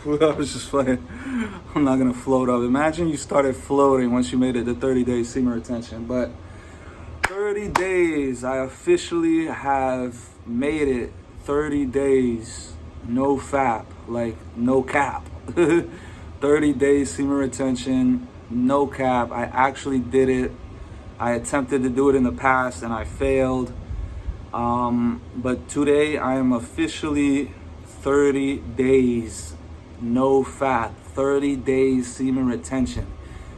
I was just playing. I'm not gonna float up. Imagine you started floating once you made it to 30 days semen retention. But 30 days, I officially have made it 30 days, no fap, like no cap. 30 days semen retention, no cap. I actually did it. I attempted to do it in the past and I failed. But today I am officially 30 days, no fap, 30 days semen retention.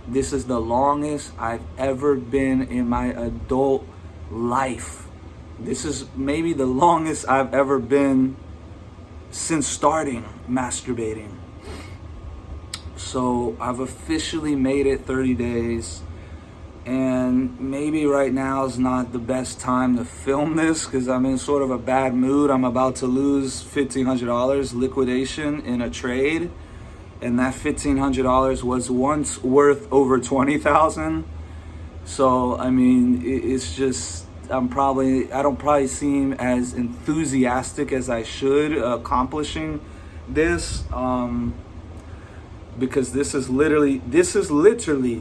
This is the longest I've ever been in my adult life. This is maybe the longest I've ever been since starting masturbating. So I've officially made it 30 days. And maybe right now is not the best time to film this because I'm in sort of a bad mood. I'm about to lose $1,500 liquidation in a trade. And that $1,500 was once worth over $20,000. So, I mean, it's just, I don't probably seem as enthusiastic as I should accomplishing this. Because this is literally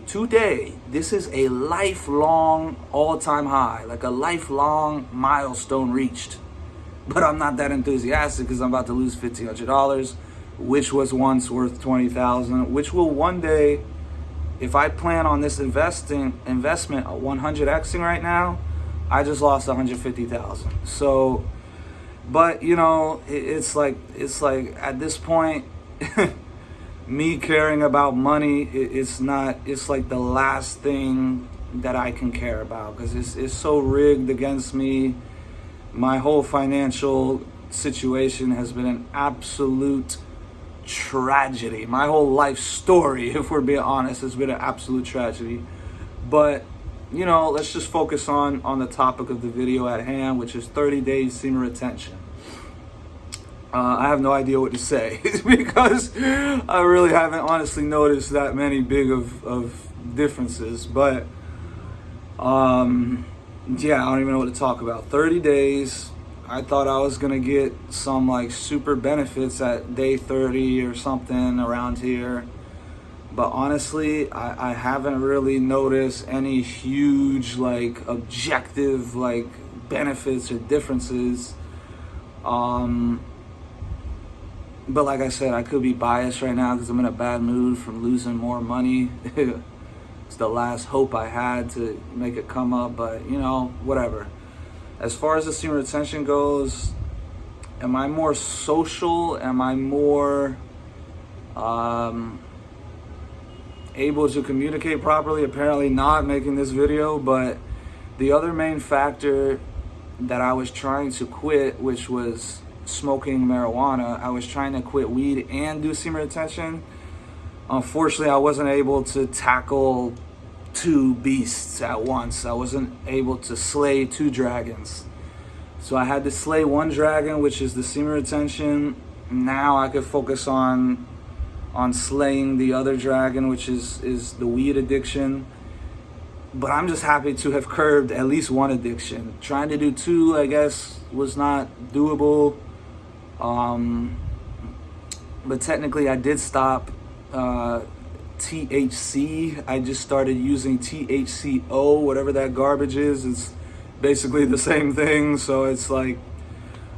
today, this is a lifelong all-time high, like a lifelong milestone reached. But I'm not that enthusiastic because I'm about to lose $1,500, which was once worth $20,000, which will one day, if I plan on this investment 100xing right now, I just lost $150,000. So, but you know, it's like at this point, me caring about money, it's like the last thing that I can care about because it's so rigged against me. My whole financial situation has been an absolute tragedy. My whole life story, if we're being honest, has been an absolute tragedy. But, you know, let's just focus on the topic of the video at hand, which is 30 days semen retention. I have no idea what to say because I really haven't honestly noticed that many big of differences. But yeah, I don't even know what to talk about. 30 days. I thought I was gonna get some like super benefits at day 30 or something around here. But honestly, I haven't really noticed any huge like objective like benefits or differences. But like I said, I could be biased right now because I'm in a bad mood from losing more money. It's the last hope I had to make it come up, but you know, whatever. As far as the semen retention goes, am I more social? Am I more able to communicate properly? Apparently not, making this video. But the other main factor that I was trying to quit, which was smoking marijuana, I was trying to quit weed and do semen retention. Unfortunately, I wasn't able to tackle two beasts at once. I wasn't able to slay two dragons. So I had to slay one dragon, which is the semen retention. Now I could focus on slaying the other dragon, which is the weed addiction. But I'm just happy to have curbed at least one addiction. Trying to do two, I guess, was not doable. But technically I did stop THC. I just started using THCO, whatever that garbage is. It's basically the same thing. So it's like,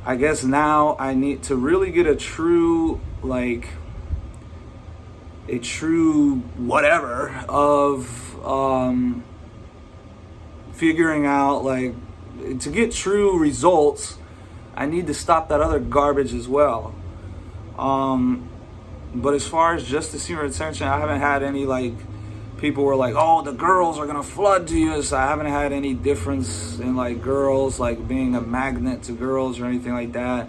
I guess now I need to really get a true whatever of figuring out, like, to get true results, I need to stop that other garbage as well. But as far as just the semen retention, I haven't had any like people were like, oh, the girls are gonna flood to you. So I haven't had any difference in like girls like being a magnet to girls or anything like that.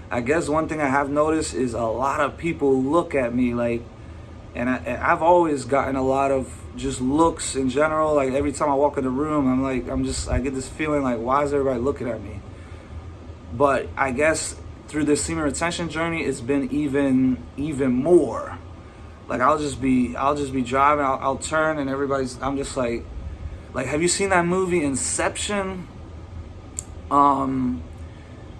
I guess one thing I have noticed is a lot of people look at me like, and I've always gotten a lot of just looks in general. Like every time I walk in the room, I get this feeling like, why is everybody looking at me? But I guess through this semen retention journey, it's been even more. Like I'll just be driving, I'll turn, and I'm just like, have you seen that movie Inception?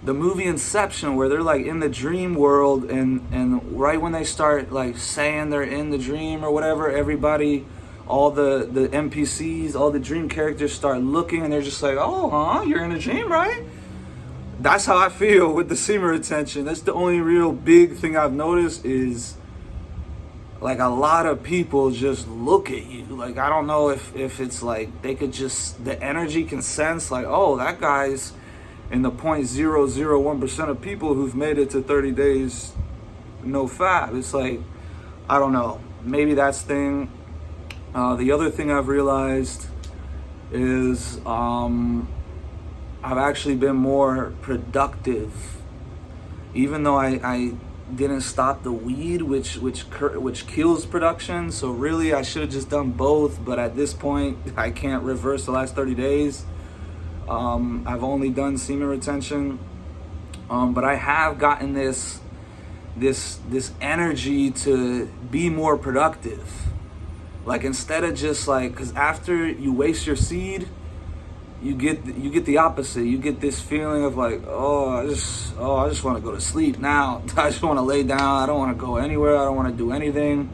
the movie Inception, where they're like in the dream world, and right when they start like saying they're in the dream or whatever, everybody, all the NPCs, all the dream characters start looking, and they're just like, oh, huh, you're in a dream, right? That's how I feel with the semen retention. That's the only real big thing I've noticed, is like a lot of people just look at you. Like, I don't know if it's like they could just, the energy can sense like, oh, that guy's in the 0.001% of people who've made it to 30 days no fab. It's like, I don't know, maybe that's the thing. The other thing I've realized is I've actually been more productive, even though I didn't stop the weed, which kills production. So really, I should have just done both. But at this point, I can't reverse the last 30 days. I've only done semen retention, but I have gotten this energy to be more productive. Like, instead of just like, because after you waste your seed, you get the opposite. You get this feeling of like, I just want to go to sleep now. I just want to lay down. I don't want to go anywhere. I don't want to do anything.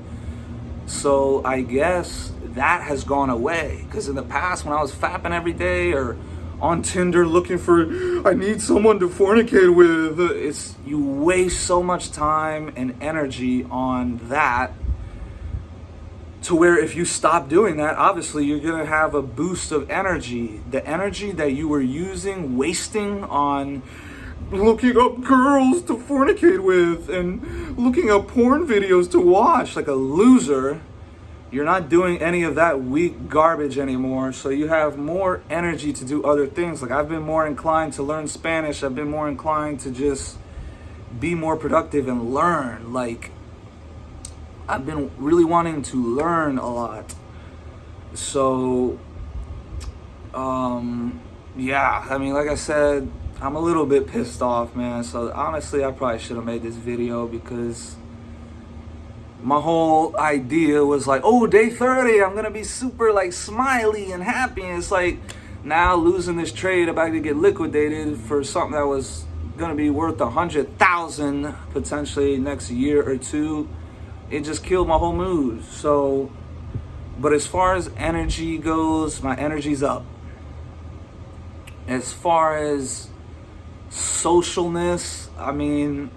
So I guess that has gone away, because in the past, when I was fapping every day or on Tinder looking for, I need someone to fornicate with, you waste so much time and energy on that, to where if you stop doing that, obviously you're gonna have a boost of energy. The energy that you were wasting on looking up girls to fornicate with and looking up porn videos to watch like a loser, you're not doing any of that weak garbage anymore. So you have more energy to do other things. Like, I've been more inclined to learn Spanish. I've been more inclined to just be more productive and learn. Like, I've been really wanting to learn a lot. So, yeah, I mean, like I said, I'm a little bit pissed off, man. So honestly, I probably should have made this video, because my whole idea was like, oh, day 30, I'm gonna be super like smiley and happy. And it's like, now losing this trade, I'm about to get liquidated for something that was gonna be worth 100,000 potentially next year or two. It just killed my whole mood. So, but as far as energy goes, my energy's up. As far as socialness, I mean,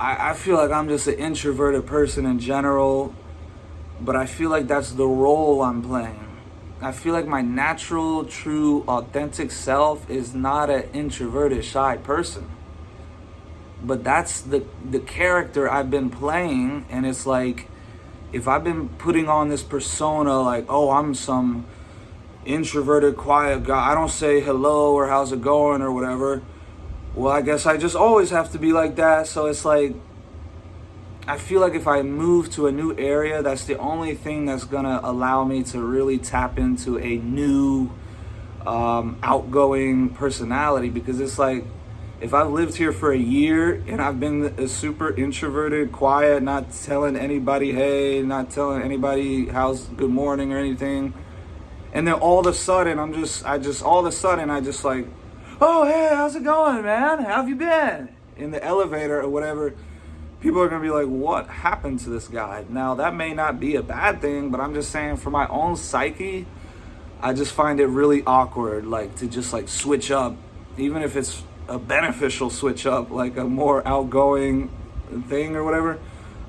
I feel like I'm just an introverted person in general, but I feel like that's the role I'm playing. I feel like my natural, true, authentic self is not an introverted, shy person. But that's the character I've been playing, and it's like, if I've been putting on this persona like, oh, I'm some introverted, quiet guy, I don't say hello or how's it going or whatever, well, I guess I just always have to be like that. So it's like, I feel like if I move to a new area, that's the only thing that's gonna allow me to really tap into a new outgoing personality. Because it's like, if I've lived here for a year and I've been a super introverted, quiet, not telling anybody hey, not telling anybody how's good morning or anything, and then all of a sudden I just like, oh, hey, how's it going, man? How have you been? In the elevator or whatever, people are gonna be like, what happened to this guy? Now, that may not be a bad thing, but I'm just saying, for my own psyche, I just find it really awkward, like, to just like switch up, even if it's a beneficial switch up, like a more outgoing thing or whatever.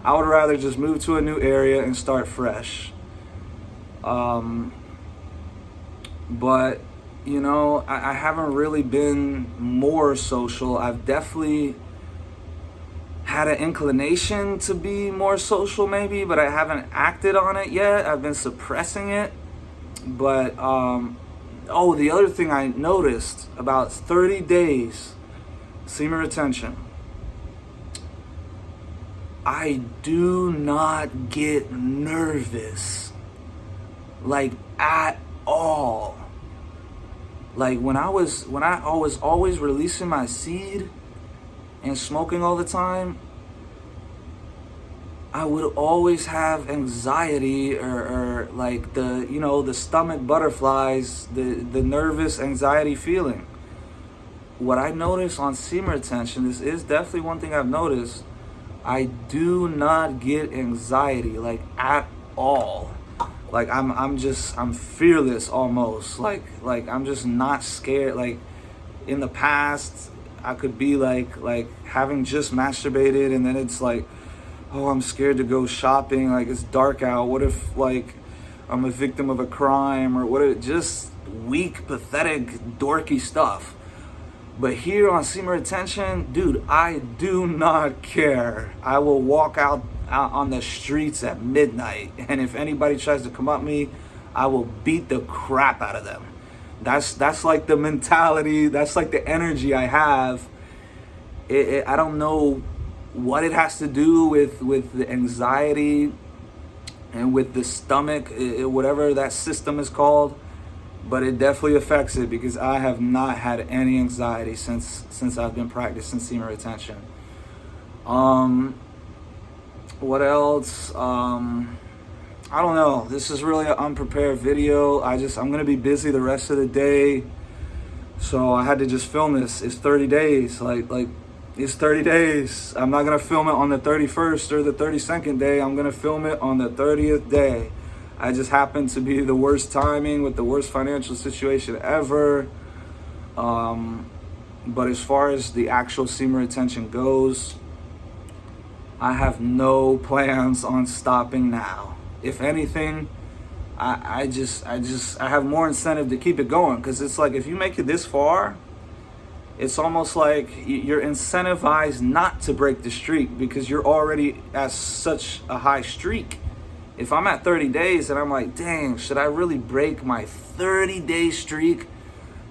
I would rather just move to a new area and start fresh. But you know, I haven't really been more social. I've definitely had an inclination to be more social maybe, but I haven't acted on it yet. I've been suppressing it. But oh, the other thing I noticed, about 30 days semen retention, I do not get nervous, like, at all. Like, when I was always releasing my seed and smoking all the time, I would always have anxiety or like the stomach butterflies, the nervous anxiety feeling. what I notice on semen retention, this is definitely one thing I've noticed. I do not get anxiety, like, at all. Like, I'm fearless almost. Like I'm just not scared. Like, in the past, I could be like having just masturbated, and then it's like, oh, I'm scared to go shopping. Like, it's dark out. What if, like, I'm a victim of a crime, or what if, just weak, pathetic, dorky stuff. But here on semen retention, dude, I do not care. I will walk out on the streets at midnight, and if anybody tries to come up me, I will beat the crap out of them. That's like the mentality. That's like the energy I have. I don't know what it has to do with the anxiety and with the stomach, whatever that system is called. But it definitely affects it, because I have not had any anxiety since I've been practicing semen retention. What else? I don't know. This is really an unprepared video. I'm gonna be busy the rest of the day, so I had to just film this. It's 30 days. Like it's 30 days. I'm not gonna film it on the 31st or the 32nd day. I'm gonna film it on the 30th day. I just happened to be the worst timing with the worst financial situation ever. But as far as the actual semen retention goes, I have no plans on stopping now. If anything, I have more incentive to keep it going, because it's like, if you make it this far, it's almost like you're incentivized not to break the streak, because you're already at such a high streak. If I'm at 30 days and I'm like, dang, should I really break my 30-day streak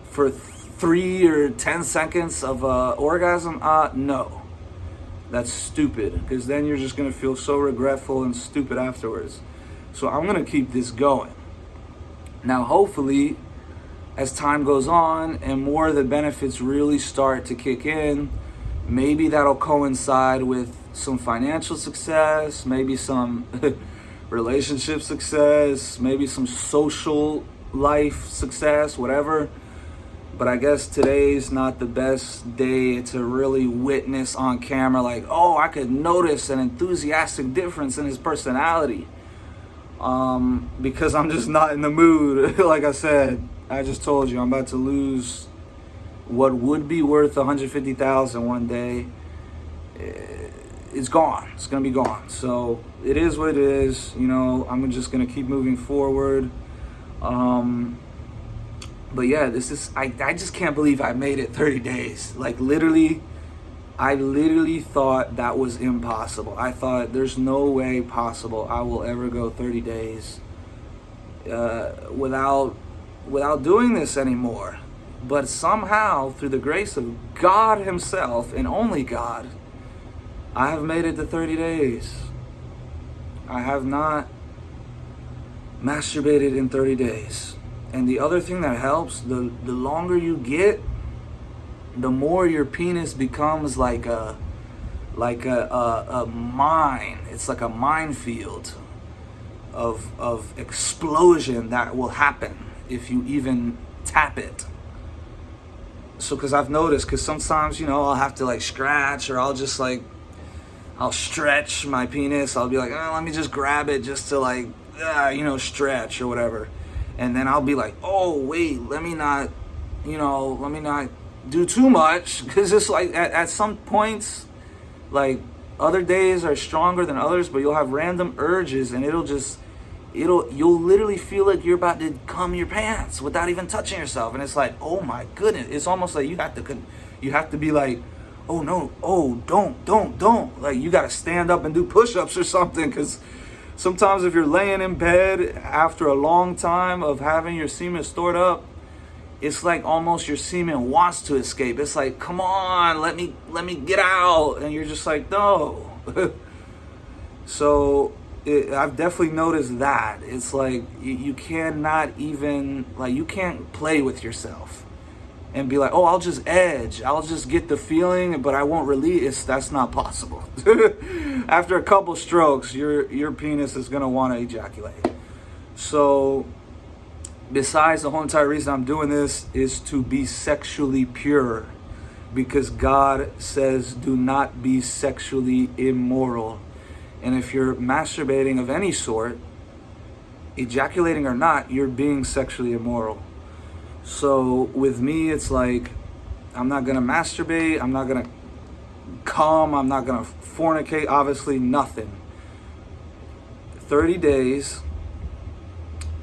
for 3 or 10 seconds of orgasm? No. That's stupid, because then you're just going to feel so regretful and stupid afterwards. So I'm going to keep this going. Now, hopefully, as time goes on and more of the benefits really start to kick in, maybe that'll coincide with some financial success, maybe some relationship success, maybe some social life success, whatever. But I guess today's not the best day to really witness on camera, like, oh, I could notice an enthusiastic difference in his personality. Because I'm just not in the mood. Like I said, I just told you, I'm about to lose what would be worth $150,000 one day. It's gone. It's gonna be gone. So it is what it is. You know, I'm just gonna keep moving forward. But yeah, this is, I just can't believe I made it 30 days. Like, literally, I literally thought that was impossible. I thought there's no way possible I will ever go 30 days without doing this anymore. But somehow, through the grace of God himself, and only God, I have made it to 30 days. I have not masturbated in 30 days. And the other thing that helps, the longer you get, the more your penis becomes like a mine. It's like a minefield of explosion that will happen if you even tap it. So, because I've noticed, because sometimes, you know, I'll have to like scratch, or I'll just like, I'll stretch my penis. I'll be like, oh, let me just grab it just to like, you know, stretch or whatever. And then I'll be like, oh, wait, let me not do too much. Because it's like, at some points, like, other days are stronger than others, but you'll have random urges, and you'll literally feel like you're about to cum your pants without even touching yourself. And it's like, oh my goodness. It's almost like you have to be like, oh no, oh, don't. Like, you got to stand up and do push-ups or something, because sometimes if you're laying in bed after a long time of having your semen stored up, it's like almost your semen wants to escape. It's like, come on, let me get out. And you're just like, no. So I've definitely noticed that. It's like you cannot even, like, you can't play with yourself and be like, oh, I'll just edge. I'll just get the feeling, but I won't release. That's not possible. After a couple strokes, your penis is going to want to ejaculate. So besides, the whole entire reason I'm doing this is to be sexually pure. because God says do not be sexually immoral. And if you're masturbating of any sort, ejaculating or not, you're being sexually immoral. So with me, it's like, I'm not gonna masturbate, I'm not gonna come, I'm not gonna fornicate, obviously nothing. 30 days.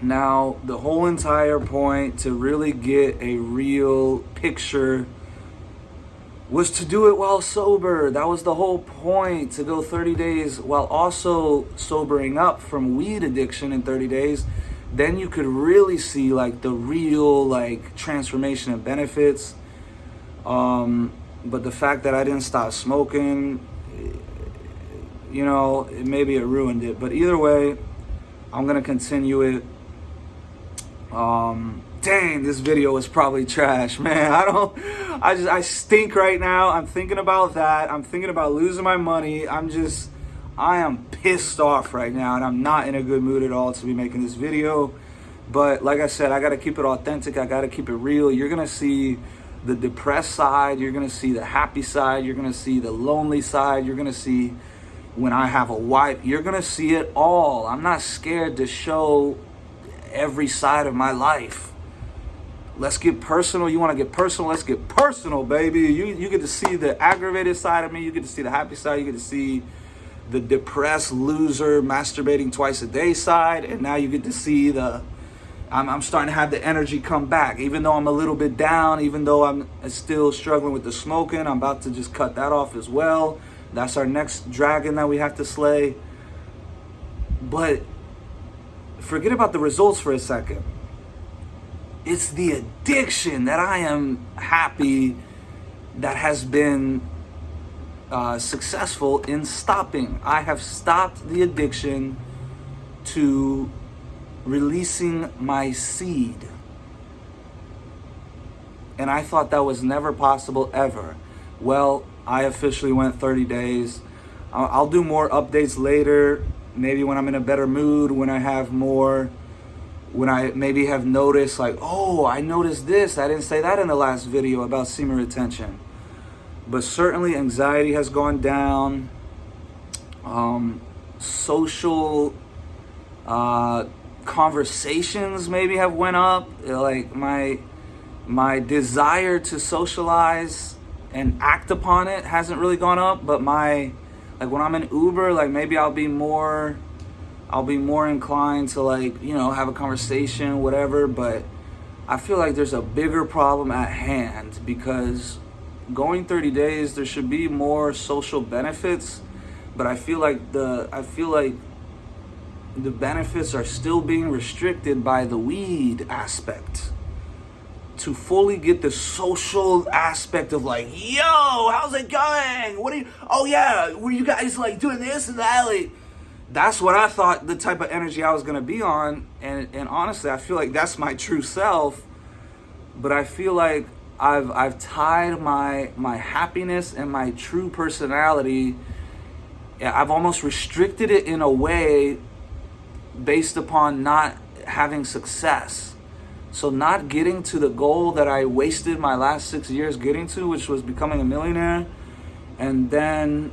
Now, the whole entire point to really get a real picture was to do it while sober. That was the whole point, to go 30 days while also sobering up from weed addiction in 30 days. Then you could really see like the real like transformation and benefits. But the fact that I didn't stop smoking, you know, maybe it ruined it. But either way, I'm gonna continue it. Dang, this video is probably trash, man. I stink right now. I'm thinking about that. I'm thinking about losing my money. I am pissed off right now, and I'm not in a good mood at all to be making this video. But like I said, I gotta keep it authentic. I gotta keep it real. You're gonna see the depressed side. You're gonna see the happy side. You're gonna see the lonely side. You're gonna see when I have a wife. You're gonna see it all. I'm not scared to show every side of my life. Let's get personal. You want to get personal? Let's get personal, baby. You get to see the aggravated side of me. You get to see the happy side. You get to see the depressed loser masturbating twice a day side. And now you get to see I'm starting to have the energy come back. Even though I'm a little bit down, even though I'm still struggling with the smoking, I'm about to just cut that off as well. That's our next dragon that we have to slay. But forget about the results for a second. It's the addiction that I am happy that has been successful in stopping. I have stopped the addiction to releasing my seed. And I thought that was never possible ever. Well, I officially went 30 days. I'll do more updates later. Maybe when I'm in a better mood, when I have more, when I maybe have noticed like, oh, I noticed this. I didn't say that in the last video about semen retention. But certainly anxiety has gone down. Social conversations maybe have went up. Like my desire to socialize and act upon it hasn't really gone up, but like when I'm in Uber, like maybe I'll be more inclined to like, you know, have a conversation, whatever. But I feel like there's a bigger problem at hand, because going 30 days, there should be more social benefits. But I feel like the benefits are still being restricted by the weed aspect. To fully get the social aspect of like, yo, how's it going? Oh yeah, were you guys like doing this and that? Like, that's what I thought the type of energy I was gonna be on. And honestly, I feel like that's my true self. But I feel like I've tied my happiness and my true personality, I've almost restricted it in a way based upon not having success. So not getting to the goal that I wasted my last 6 years getting to, which was becoming a millionaire, and then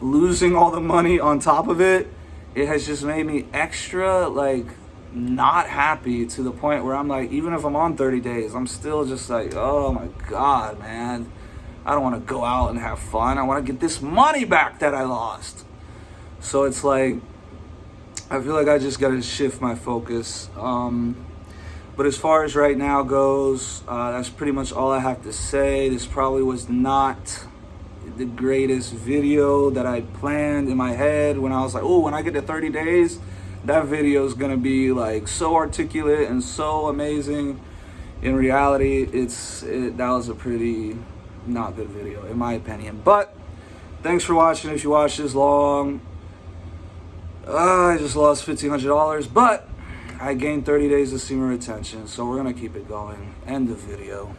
losing all the money on top of it, it has just made me extra like not happy, to the point where I'm like, even if I'm on 30 days, I'm still just like, oh my God, man, I don't want to go out and have fun. I want to get this money back that I lost. So it's like, I feel like I just got to shift my focus. But as far as right now goes, that's pretty much all I have to say. This probably was not the greatest video that I planned in my head when I was like, oh, when I get to 30 days, that video is going to be like so articulate and so amazing. In reality, that was a pretty not good video, in my opinion. But thanks for watching. If you watched this long, I just lost $1,500, but I gained 30 days of semen retention, so we're gonna keep it going. End the video.